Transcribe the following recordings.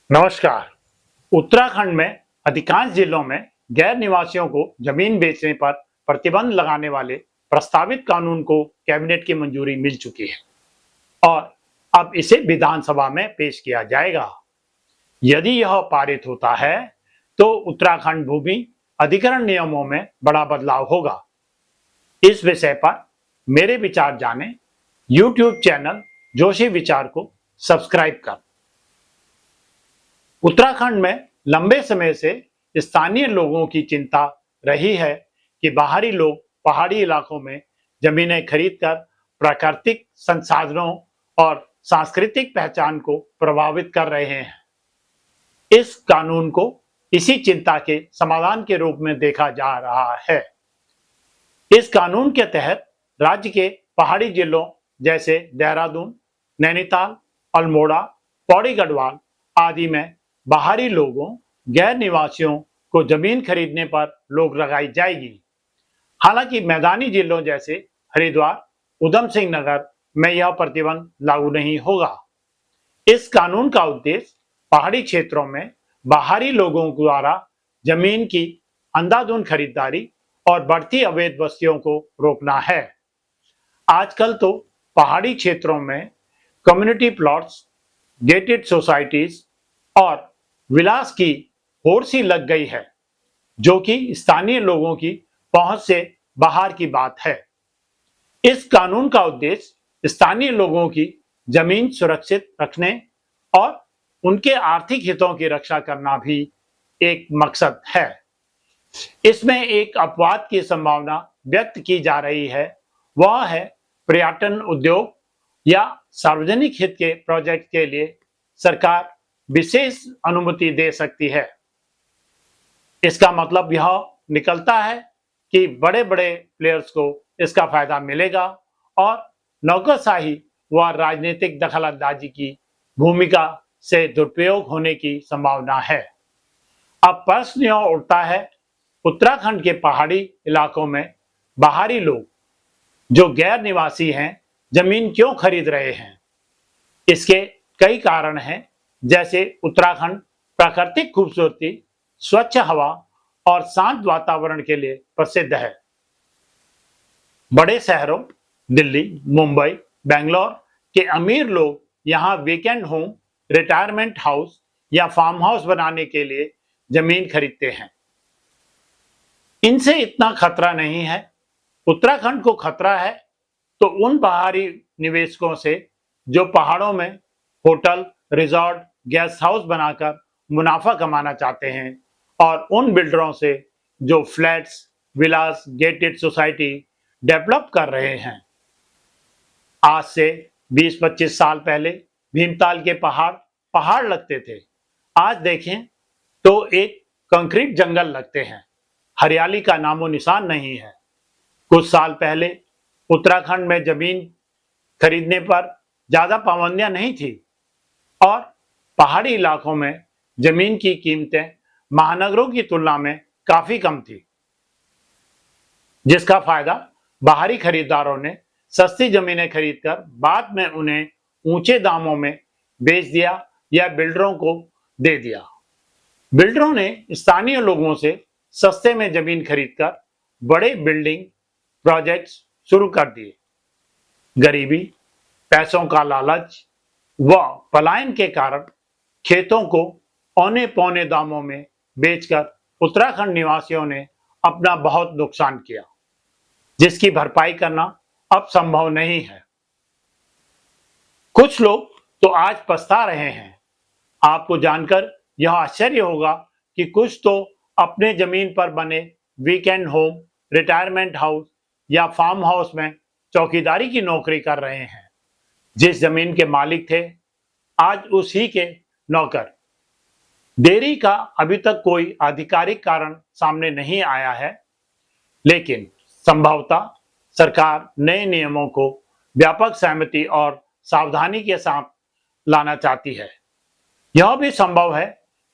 नमस्कार। उत्तराखंड में अधिकांश जिलों में गैर निवासियों को जमीन बेचने पर प्रतिबंध लगाने वाले प्रस्तावित कानून को कैबिनेट की मंजूरी मिल चुकी है और अब इसे विधानसभा में पेश किया जाएगा। यदि यह पारित होता है तो उत्तराखंड भूमि अधिग्रहण नियमों में बड़ा बदलाव होगा। इस विषय पर मेरे विचार जाने यूट्यूब चैनल जोशी विचार को सब्सक्राइब कर। उत्तराखंड में लंबे समय से स्थानीय लोगों की चिंता रही है कि बाहरी लोग पहाड़ी इलाकों में जमीनें खरीदकर प्राकृतिक संसाधनों और सांस्कृतिक पहचान को प्रभावित कर रहे हैं। इस कानून को इसी चिंता के समाधान के रूप में देखा जा रहा है। इस कानून के तहत राज्य के पहाड़ी जिलों जैसे देहरादून, नैनीताल, अल्मोड़ा, पौड़ी गढ़वाल आदि में बाहरी लोगों, गैर निवासियों को जमीन खरीदने पर रोक लगाई जाएगी। हालांकि मैदानी जिलों जैसे हरिद्वार, उधम सिंह नगर में यह प्रतिबंध लागू नहीं होगा। इस कानून का उद्देश्य पहाड़ी क्षेत्रों में बाहरी लोगों द्वारा जमीन की अंधाधुंध खरीदारी और बढ़ती अवैध बस्तियों को रोकना है। आजकल तो पहाड़ी क्षेत्रों में कम्युनिटी प्लॉट्स, गेटेड सोसाइटीज और विलास की होड़ सी लग गई है, जो कि स्थानीय लोगों की पहुंच से बाहर की बात है। इस कानून का उद्देश्य स्थानीय लोगों की जमीन सुरक्षित रखने और उनके आर्थिक हितों की रक्षा करना भी एक मकसद है। इसमें एक अपवाद की संभावना व्यक्त की जा रही है, वह है पर्यटन उद्योग या सार्वजनिक हित के प्रोजेक्ट के लिए सरकार विशेष अनुमति दे सकती है। इसका मतलब यह निकलता है कि बड़े बड़े प्लेयर्स को इसका फायदा मिलेगा और नौकरशाही व राजनीतिक दखलंदाजी की भूमिका से दुरुपयोग होने की संभावना है। अब प्रश्न यह उठता है, उत्तराखंड के पहाड़ी इलाकों में बाहरी लोग जो गैर निवासी हैं जमीन क्यों खरीद रहे हैं? इसके कई कारण हैं, जैसे उत्तराखंड प्राकृतिक खूबसूरती, स्वच्छ हवा और शांत वातावरण के लिए प्रसिद्ध है। बड़े शहरों दिल्ली, मुंबई, बेंगलोर के अमीर लोग यहाँ वीकेंड होम, रिटायरमेंट हाउस या फार्म हाउस बनाने के लिए जमीन खरीदते हैं। इनसे इतना खतरा नहीं है। उत्तराखंड को खतरा है तो उन बाहरी निवेशकों से जो पहाड़ों में होटल, रिजॉर्ट, गेस्ट हाउस बनाकर मुनाफा कमाना चाहते हैं और उन बिल्डरों से जो फ्लैट्स, विलास, गेटेड सोसाइटी डेवलप कर रहे हैं। आज से 20-25 साल पहले भीमताल के पहाड़ पहाड़ लगते थे। आज देखें तो एक कंक्रीट जंगल लगते हैं। हरियाली का नामो निशान नहीं है। कुछ साल पहले उत्तराखंड में जमीन खरीदने पर ज्यादा पाबंदियां नहीं थी और पहाड़ी इलाकों में जमीन की कीमतें महानगरों की तुलना में काफी कम थी, जिसका फायदा बाहरी खरीदारों ने सस्ती जमीनें खरीदकर बाद में उन्हें ऊंचे दामों में बेच दिया या बिल्डरों को दे दिया। बिल्डरों ने स्थानीय लोगों से सस्ते में जमीन खरीदकर बड़े बिल्डिंग प्रोजेक्ट्स शुरू कर दिए। गरीबी, पैसों का लालच व पलायन के कारण खेतों को औने पौने दामों में बेचकर उत्तराखंड निवासियों ने अपना बहुत नुकसान किया, जिसकी भरपाई करना अब संभव नहीं है। कुछ लोग तो आज पछता रहे हैं। आपको जानकर यह आश्चर्य होगा कि कुछ तो अपने जमीन पर बने वीकेंड होम, रिटायरमेंट हाउस या फार्म हाउस में चौकीदारी की नौकरी कर रहे हैं। जिस जमीन के मालिक थे आज उसी के नौकर। देरी का अभी तक कोई आधिकारिक कारण सामने नहीं आया है, लेकिन संभवतः सरकार नए नियमों को व्यापक सहमति और सावधानी के साथ लाना चाहती है। यह भी संभव है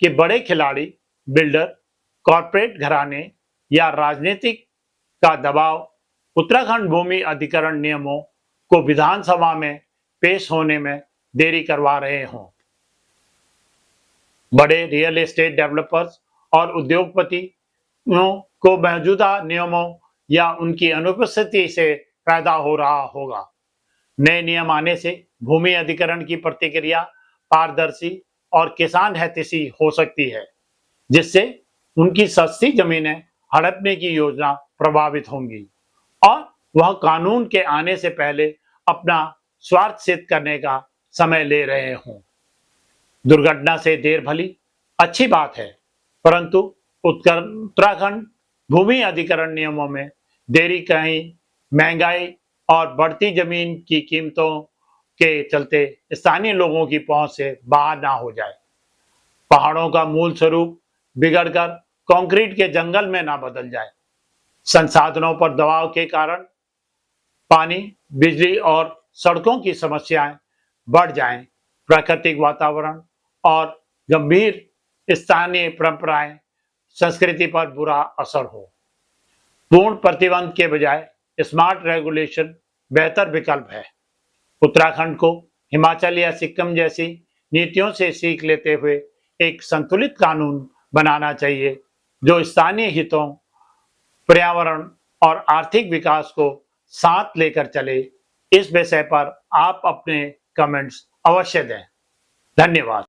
कि बड़े खिलाड़ी, बिल्डर, कॉरपोरेट घराने या राजनीतिक का दबाव उत्तराखंड भूमि अधिग्रहण नियमों को विधानसभा में पेश होने में देरी करवा रहे हों। बड़े रियल एस्टेट डेवलपर्स और उद्योगपतियों को मौजूदा नियमों या उनकी अनुपस्थिति से पैदा हो रहा होगा। नए नियम आने से भूमि अधिग्रहण की प्रतिक्रिया पारदर्शी और किसान हितैषी हो सकती है, जिससे उनकी सस्ती जमीनें हड़पने की योजना प्रभावित होंगी और वह कानून के आने से पहले अपना स्वार्थ सिद्ध करने का समय ले रहे हों। दुर्घटना से देर भली अच्छी बात है, परंतु उत्तराखंड भूमि अधिग्रहण नियमों में देरी कहीं महंगाई और बढ़ती जमीन की कीमतों के चलते स्थानीय लोगों की पहुंच से बाहर ना हो जाए। पहाड़ों का मूल स्वरूप बिगड़कर कंक्रीट के जंगल में ना बदल जाए। संसाधनों पर दबाव के कारण पानी, बिजली और सड़कों की समस्याएं बढ़ जाएं। प्राकृतिक वातावरण और गंभीर स्थानीय परंपराएं संस्कृति पर बुरा असर हो। पूर्ण प्रतिबंध के बजाय स्मार्ट रेगुलेशन बेहतर विकल्प है। उत्तराखंड को हिमाचल या सिक्किम जैसी नीतियों से सीख लेते हुए एक संतुलित कानून बनाना चाहिए, जो स्थानीय हितों, पर्यावरण और आर्थिक विकास को साथ लेकर चले। इस विषय पर आप अपने कमेंट्स अवश्य दें। धन्यवाद।